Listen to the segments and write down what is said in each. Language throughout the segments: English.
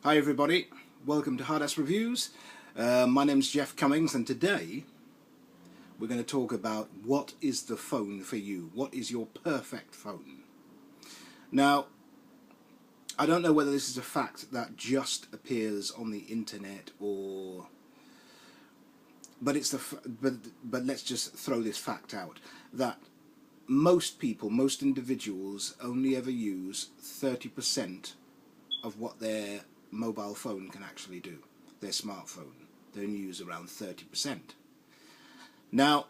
Hi everybody, welcome to Hard Ass Reviews. My name's Geoff Cummings, and today we're going to talk about what is the phone for you. What is your perfect phone? Now, I don't know whether this is a fact that just appears on the internet but let's just throw this fact out that most people, most individuals only ever use 30% of what their mobile phone can actually do, their smartphone. They only use around 30%. Now,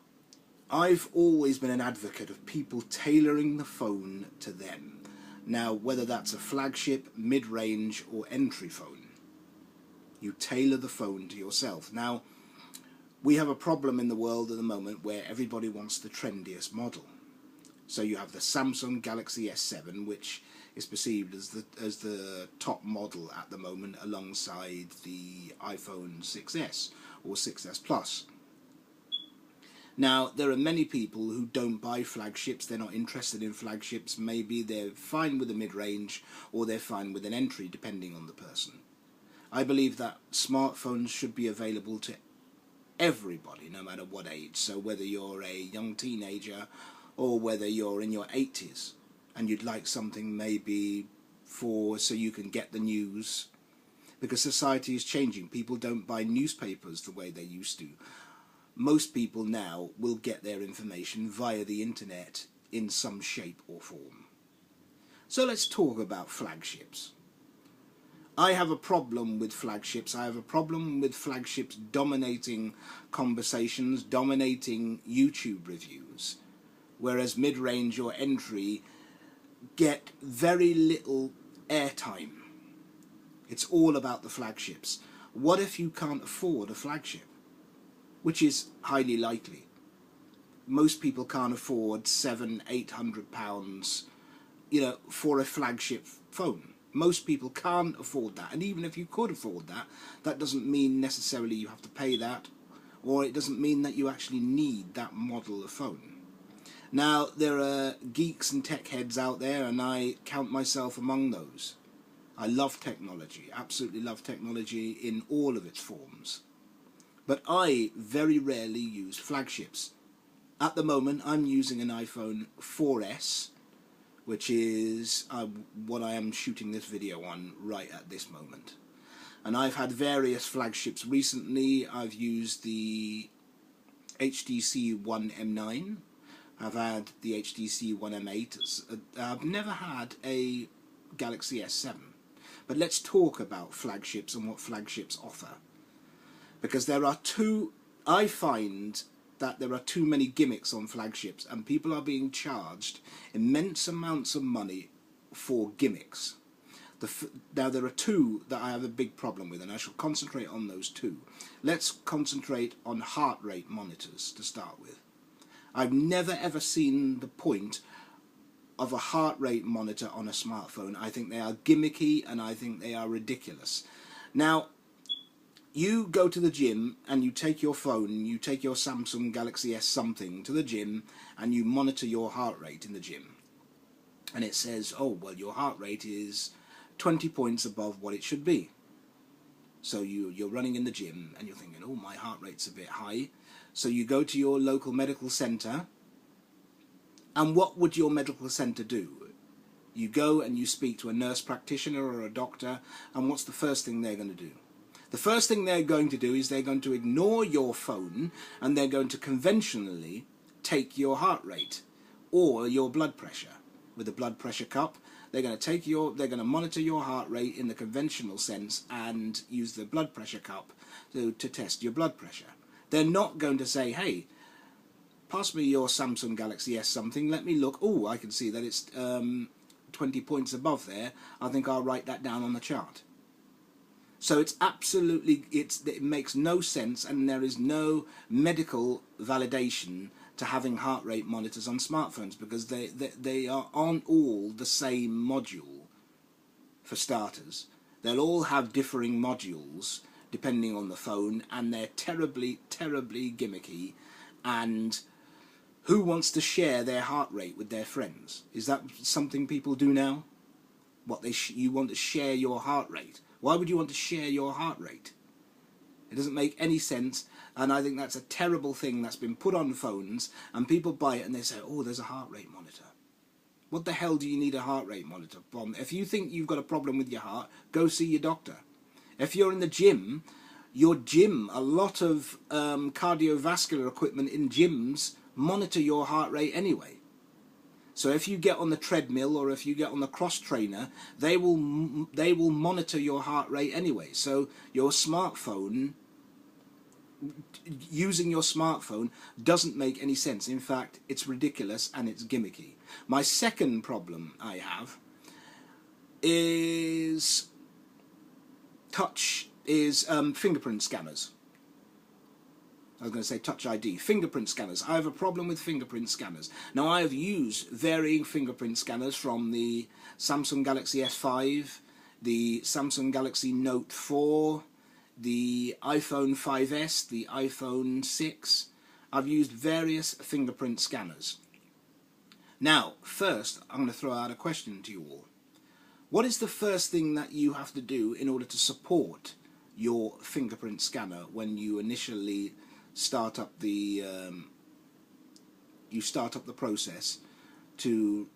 I've always been an advocate of people tailoring the phone to them. Now, whether that's a flagship, mid-range or entry phone, you tailor the phone to yourself. Now, we have a problem in the world at the moment where everybody wants the trendiest model. So you have the Samsung Galaxy S7, which is perceived as the top model at the moment, alongside the iPhone 6s or 6s Plus. Now, there are many people who don't buy flagships. They're not interested in flagships. Maybe they're fine with a mid-range or they're fine with an entry, depending on the person. I believe that smartphones should be available to everybody, no matter what age. So whether you're a young teenager or whether you're in your 80s and you'd like something maybe so you can get the news, because society is changing. People don't buy newspapers the way they used to. Most people now will get their information via the internet in some shape or form. So let's talk about flagships. I have a problem with flagships. I have a problem with flagships dominating conversations, dominating YouTube reviews, whereas mid-range or entry get very little airtime. It's all about the flagships. What if you can't afford a flagship? Which is highly likely. Most people can't afford £700–800, for a flagship phone. Most people can't afford that. And even if you could afford that, that doesn't mean necessarily you have to pay that, or it doesn't mean that you actually need that model of phone. Now, there are geeks and tech heads out there, and I count myself among those. I love technology, absolutely love technology in all of its forms. But I very rarely use flagships. At the moment, I'm using an iPhone 4S, which is what I am shooting this video on right at this moment. And I've had various flagships recently. I've used the HTC One M9. I've had the HTC One M8. I've never had a Galaxy S7. But let's talk about flagships and what flagships offer. Because I find that there are too many gimmicks on flagships, and people are being charged immense amounts of money for gimmicks. Now, there are two that I have a big problem with, and I shall concentrate on those two. Let's concentrate on heart rate monitors to start with. I've never ever seen the point of a heart rate monitor on a smartphone. I think they are gimmicky and I think they are ridiculous. Now, you go to the gym and you take your phone, you take your Samsung Galaxy S something to the gym and you monitor your heart rate in the gym. And it says, oh, well, your heart rate is 20 points above what it should be. So you're running in the gym and you're thinking, oh, my heart rate's a bit high. So you go to your local medical centre, and what would your medical centre do? You go and you speak to a nurse practitioner or a doctor, and what's the first thing they're going to do? The first thing they're going to do is they're going to ignore your phone, and they're going to conventionally take your heart rate or your blood pressure. With a blood pressure cup, they're going to monitor your heart rate in the conventional sense and use the blood pressure cup to test your blood pressure. They're not going to say, hey, pass me your Samsung Galaxy S something, let me look. Oh, I can see that it's 20 points above there. I think I'll write that down on the chart. So it makes no sense, and there is no medical validation to having heart rate monitors on smartphones, because they aren't all the same module, for starters. They'll all have differing modules depending on the phone, and they're terribly, terribly gimmicky. And who wants to share their heart rate with their friends? Is that something people do now? You want to share your heart rate? Why would you want to share your heart rate? It doesn't make any sense, and I think that's a terrible thing that's been put on phones, and people buy it and they say, oh, there's a heart rate monitor. What the hell do you need a heart rate monitor from? If you think you've got a problem with your heart, go see your doctor. If you're in the gym, a lot of cardiovascular equipment in gyms monitor your heart rate anyway. So if you get on the treadmill or if you get on the cross trainer, they will monitor your heart rate anyway. So your smartphone, using your smartphone doesn't make any sense. In fact, it's ridiculous and it's gimmicky. My second problem I have is fingerprint scanners. I was going to say Touch ID. Fingerprint scanners. I have a problem with fingerprint scanners. Now, I have used varying fingerprint scanners from the Samsung Galaxy S5, the Samsung Galaxy Note 4, the iPhone 5S, the iPhone 6. I've used various fingerprint scanners. Now, first, I'm going to throw out a question to you all. What is the first thing that you have to do in order to support your fingerprint scanner when you initially start up the process to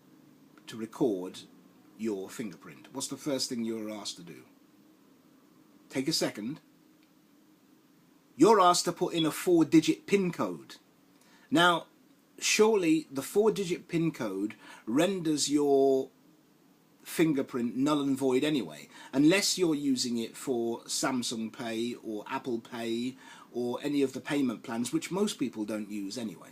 record your fingerprint? What's the first thing you're asked to do? Take a second. You're asked to put in a 4-digit PIN code. Now, surely the 4-digit PIN code renders your fingerprint null and void anyway, unless you're using it for Samsung Pay or Apple Pay or any of the payment plans, which most people don't use anyway.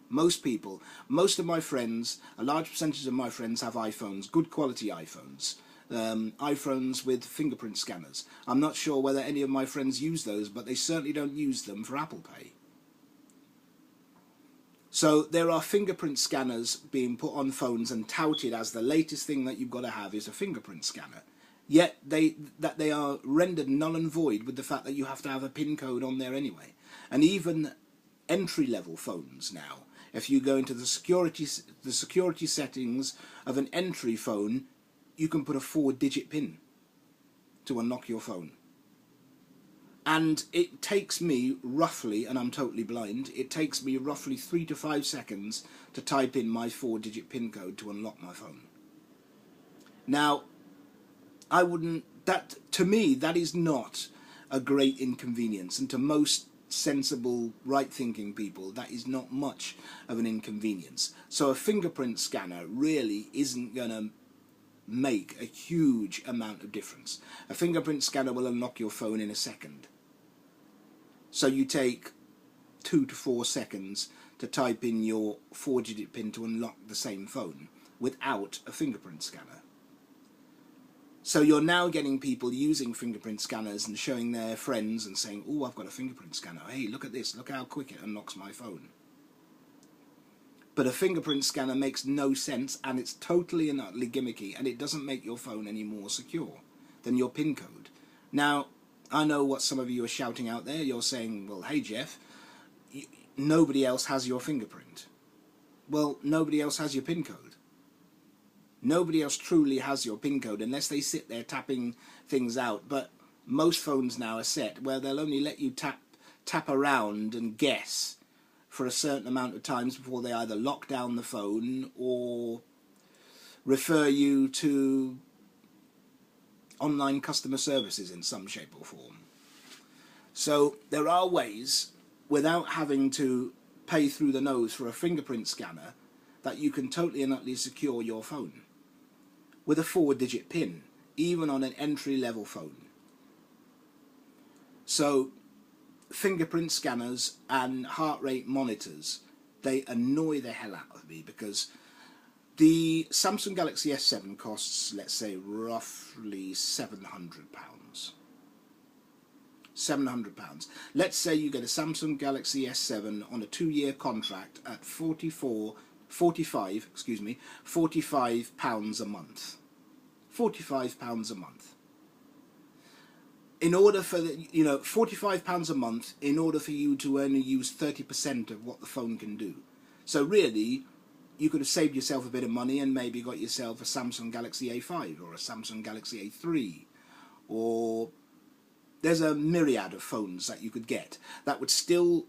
Most of my friends, a large percentage of my friends have iPhones, good quality iPhones, iPhones with fingerprint scanners. I'm not sure whether any of my friends use those, but they certainly don't use them for Apple Pay. So there are fingerprint scanners being put on phones and touted as the latest thing that you've got to have is a fingerprint scanner. Yet they are rendered null and void with the fact that you have to have a PIN code on there anyway. And even entry-level phones now, if you go into the security settings of an entry phone, you can put a 4-digit PIN to unlock your phone. And it takes me roughly, and I'm totally blind, it takes me roughly 3 to 5 seconds to type in my 4-digit PIN code to unlock my phone. Now, to me, that is not a great inconvenience, and to most sensible, right-thinking people, that is not much of an inconvenience. So a fingerprint scanner really isn't going to make a huge amount of difference. A fingerprint scanner will unlock your phone in a second. So you take 2 to 4 seconds to type in your 4-digit PIN to unlock the same phone without a fingerprint scanner. So you're now getting people using fingerprint scanners and showing their friends and saying, oh, I've got a fingerprint scanner. Hey, look at this. Look how quick it unlocks my phone. But a fingerprint scanner makes no sense, and it's totally and utterly gimmicky, and it doesn't make your phone any more secure than your PIN code. Now, I know what some of you are shouting out there. You're saying, well, hey, Geoff, nobody else has your fingerprint. Well, nobody else has your PIN code. Nobody else truly has your PIN code unless they sit there tapping things out. But most phones now are set where they'll only let you tap around and guess for a certain amount of times before they either lock down the phone or refer you to online customer services in some shape or form. So there are ways, without having to pay through the nose for a fingerprint scanner, that you can totally and utterly secure your phone with a 4-digit PIN, even on an entry-level phone. So fingerprint scanners and heart rate monitors, they annoy the hell out of me, because the Samsung Galaxy S7 costs, let's say, roughly £700. £700. Let's say you get a Samsung Galaxy S7 on a 2-year contract at £45 a month. £45 a month. In order for £45 a month, in order for you to only use 30% of what the phone can do. So really, you could have saved yourself a bit of money and maybe got yourself a Samsung Galaxy A5 or a Samsung Galaxy A3 or there's a myriad of phones that you could get that would still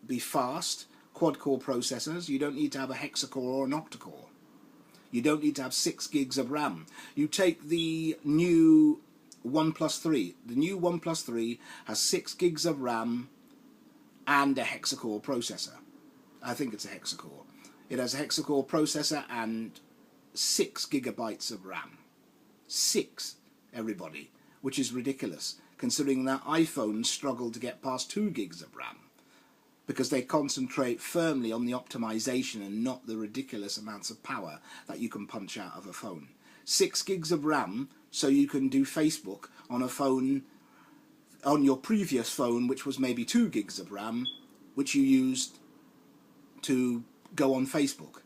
be fast, quad-core processors. You don't need to have a hexacore or an octa-core. You don't need to have 6 gigs of RAM. You take the new OnePlus 3. The new OnePlus 3 has 6 gigs of RAM and a hexacore processor. I think it's a hexacore. It has a hexacore processor and 6 gigabytes of RAM. 6, everybody, which is ridiculous, considering that iPhones struggle to get past 2 gigs of RAM, because they concentrate firmly on the optimization and not the ridiculous amounts of power that you can punch out of a phone. 6 gigs of RAM, so you can do Facebook on a phone, on your previous phone, which was maybe 2 gigs of RAM, which you used to go on Facebook.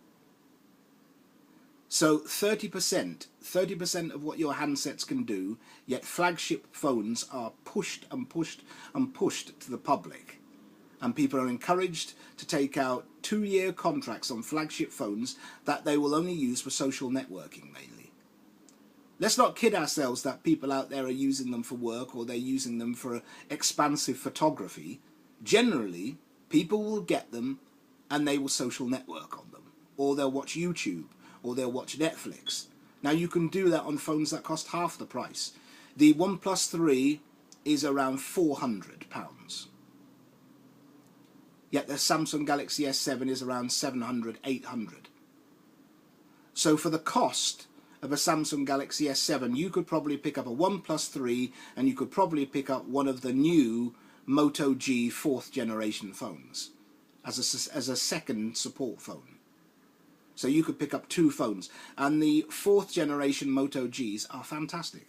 So 30% of what your handsets can do, yet flagship phones are pushed and pushed and pushed to the public. And people are encouraged to take out 2-year contracts on flagship phones that they will only use for social networking mainly. Let's not kid ourselves that people out there are using them for work or they're using them for expansive photography. Generally, people will get them and they will social network on them. Or they'll watch YouTube, or they'll watch Netflix. Now you can do that on phones that cost half the price. The OnePlus 3 is around £400. Yet the Samsung Galaxy S7 is around £700, £800. So for the cost of a Samsung Galaxy S7, you could probably pick up a OnePlus 3 and you could probably pick up one of the new Moto G 4th generation phones as a second support phone. So you could pick up 2 phones, and the 4th generation Moto Gs are fantastic.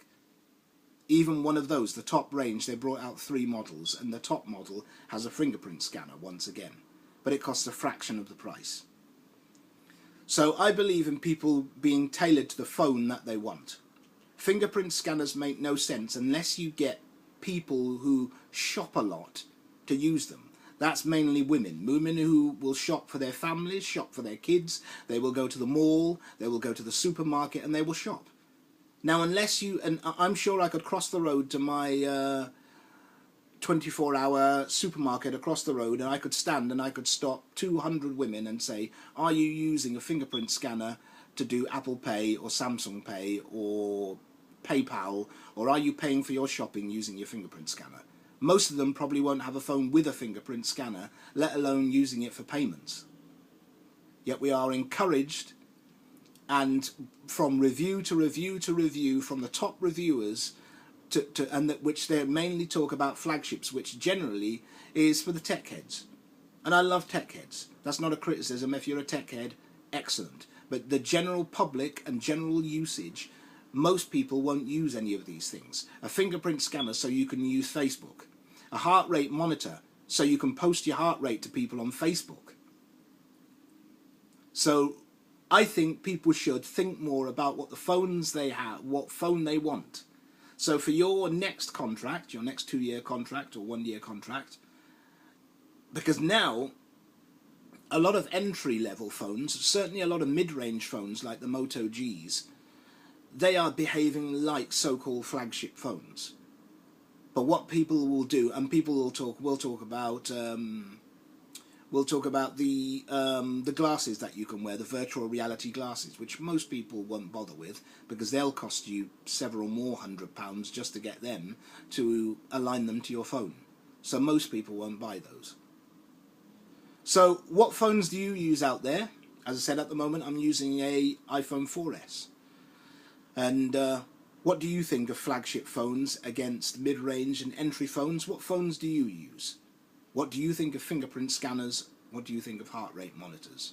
Even one of those, the top range, they brought out 3 models, and the top model has a fingerprint scanner once again, but it costs a fraction of the price. So I believe in people being tailored to the phone that they want. Fingerprint scanners make no sense unless you get people who shop a lot to use them. That's mainly women who will shop for their families, shop for their kids. They will go to the mall, they will go to the supermarket, and they will shop. Now, unless you, and I'm sure I could cross the road to my 24-hour supermarket across the road, and I could stand and I could stop 200 women and say, are you using a fingerprint scanner to do Apple Pay or Samsung Pay or PayPal, or are you paying for your shopping using your fingerprint scanner? Most of them probably won't have a phone with a fingerprint scanner, let alone using it for payments. Yet we are encouraged, and from review to review to review, from the top reviewers, which they mainly talk about flagships, which generally is for the tech heads. And I love tech heads. That's not a criticism. If you're a tech head, excellent. But the general public and general usage, most people won't use any of these things. A fingerprint scanner so you can use Facebook. A heart rate monitor so you can post your heart rate to people on Facebook. So I think people should think more about what the phones they have, what phone they want. So for your next contract, your next 2-year contract or 1-year contract, because now a lot of entry-level phones, certainly a lot of mid-range phones like the Moto Gs, they are behaving like so-called flagship phones. But what people will do, and people will talk about the glasses that you can wear, the virtual reality glasses, which most people won't bother with because they'll cost you several more £100 just to get them to align them to your phone. So most people won't buy those. So what phones do you use out there? As I said, at the moment I'm using a iPhone 4S. And what do you think of flagship phones against mid-range and entry phones? What phones do you use? What do you think of fingerprint scanners? What do you think of heart rate monitors?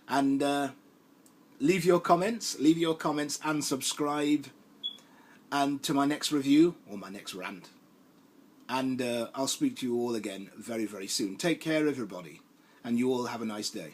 And leave your comments and subscribe and to my next review or my next rant. And I'll speak to you all again very, very soon. Take care, everybody, and you all have a nice day.